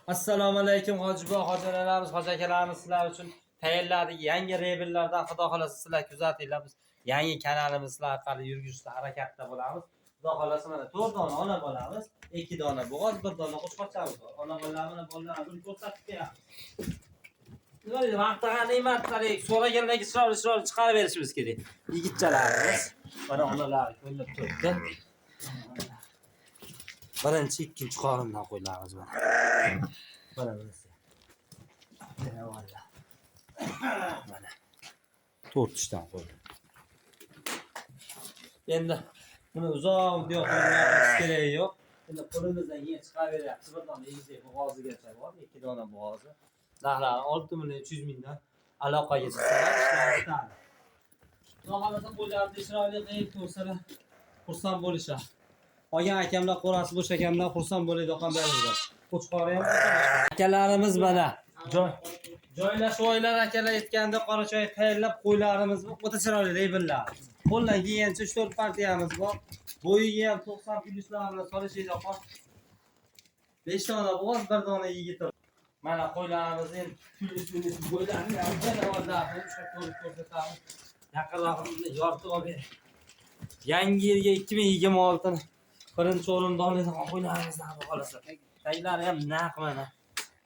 Assalomu alaykum hojibo, hojilarimiz, hoji akalarimiz, sizlar uchun tayyorladik yangi rebellardan. Xudo xolasa sizlar kuzatinglar. Biz yangi kanalimiz sizlar orqali yurgizishda harakatda bo'lamiz. Xudo xolasa mana 4 dona ona bolamiz, 2 dona bo'g'oz, 1 dona qo'chqorchamiz bor. Ona bolalarni bolalarini ko'rsatib beramiz. Ular vaqtga ne'matlarik so'raganlarga chiroyli chiqarib berishimiz kerak. Yigitchalarimiz mana onalar ko'rinib turibdi. Birinchi, ikkinchi qorindan qo'ylarimiz mana. Mana bunisi. Mana 4 dan qo'ydim. Endi buni uzoq video qo'yishimiz kerak yo'q. Endi qo'limizdan yer chiqaraveryapmiz. Bir dona egizak bo'g'ozigacha bor, 2 dona bo'g'ozi. Narxlari 6.300 mingdan aloqaga chiqsalar ishlar bitadi. Xudo xolasa qo'ylarni chiroyli qilib ko'rsalar, xursand bo'lishar. Olgan akamlar qo'rasi bo'sh akamlar xursand bo'ladi qandaygizlar. Qo'chqori ham akalarimiz mana joylashuv oylar akalar aytganda qorachoy tayyorlab qo'ylarimiz o'ta chiroyli rebellar. Qo'ldan kelgancha 3-4 partiyamiz bor. Bo'yiga ham 90 plyuslar bilan solishingiz qol. 5 dona bo'g'oz, 1 dona yigit. Mana qo'ylarimiz endi plyus bo'ylarni ham janavorlarni ko'rsatamiz. Yaqinroq yoritib olib. Yangi yilga 2026 ni birinchi o'rinda oladigan qo'ylarimizdan xohlasa. Taglari ham naq mana.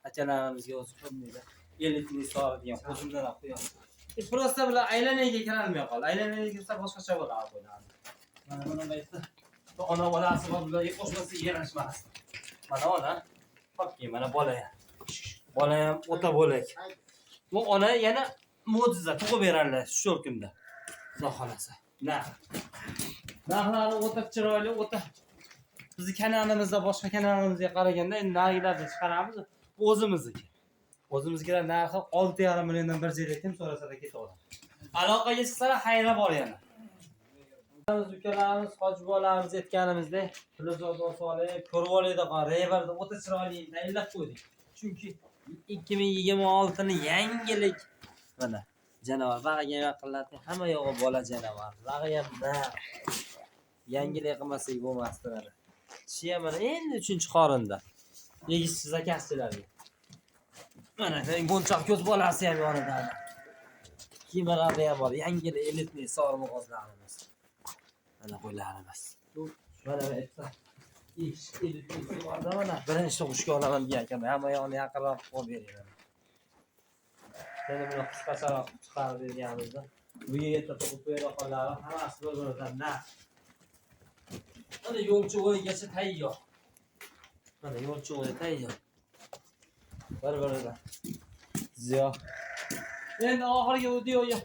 Akalarimizga o'zi ko'rmaydi. Elitni soradigan qo'shimlar ham qo'yamiz. Prosta bilan aylanaga kirolmay qoldi. Aylanaga kirsa boshqacha bo'ladi qo'ylar. Mana buni aytdi. Ona bolasi bilan qo'shmasi yarashmas. Mana ona. Xo'pki, mana bola ham. Bola ham o'ta bo'lak. Bu ona yana mo'jiza tug'ib berarlar shu kunda. Xudo xolasa. Narxlari o'ta chiroyli, o'ta bizni kanalimizda boshqa kanalimizga qaraganda endi narxlarni chiqaramiz. O'zimizniki. O'zimizgilar narxi 6,5 milliondan bir zeratim so'rasada ketaveradi. Aloqaga chiqsalar xayra bor yana. Biz ukalarimiz, hojibolarimiz aytganimizdek, Tilozordan solib, ko'rib oladigan reverni o'ta chiroyli tayyorlab qo'ydik. Chunki 2026 ni yangilik mana janavar bag'iga yaqinlatdi. Hamma yog'i bola janavar. Bag'i ham yangilik qilmasak bo'lmasdi. Kishi ham mana endi 3-qorinda. Egizsiz akasilarga. Mana go'nchoq ko'z bolasi ham yonida. Kiyimlari ham bor. Yangilik elitli sormo'g'ozlarimiz. Mana qo'ylarimiz. Mana aytsa. Elitli borda mana birinchi o'qishga olaman degan ekan. Hamma yo'qni yaqinroq qo'yib beraman. Endi buni qisqacharoq chiqarib berganimizda bu yerga to'qib qo'yganlar hammasi bir-biridan naq. Mana yo'lchi o'yigacha tayyor. Mana yo'lchi o'yi tayyor. Bir-biridan. Ziyo. Endi oxirgi videoga,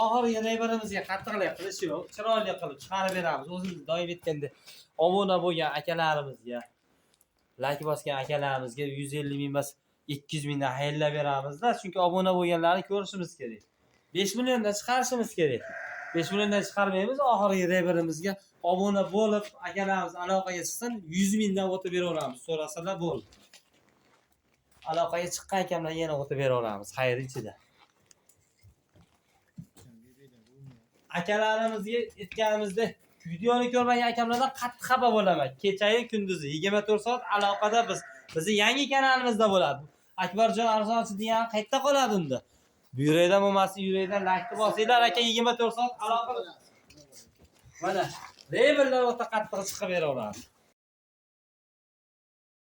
oxirgi reberimizga qattiqlik qilish yo'q. Chiroyli qilib chiqarib beramiz. O'zimiz doim aytganda obuna bo'lgan akalarimizga, like bosgan akalarimizga 150 ming emas 200 mingdan xayrlab beramizda. Chunki obuna bo'lganlarni ko'rishimiz kerak. 5 milliondan chiqarishimiz kerak. 5 milliondan chiqarmaymiz, oxirgi reberimizga obuna bo'lib, akalarimiz aloqaga chiqsin, 100 mingdan o'tib beraveramiz. So'rasalar bo'ldi. Aloqaga chiqqan ekanlar yana o'tib beraveramiz, xayr ichida. Akalarimizga aytganimizdek, videoni ko'rmagan akamlardan qattiq xafa bo'laman. Kechayu kunduzi 24 soat aloqada bizni yangi kanalimizda bo'ladi. Akbarjon Arzonchi degan qayerda qoladi unda? Bu yerdan bo'lmasa, yurakdan like bosinglar aka, 24 soat aloqa. Mana rebellar o'ta qattiq chiqib beraveradi.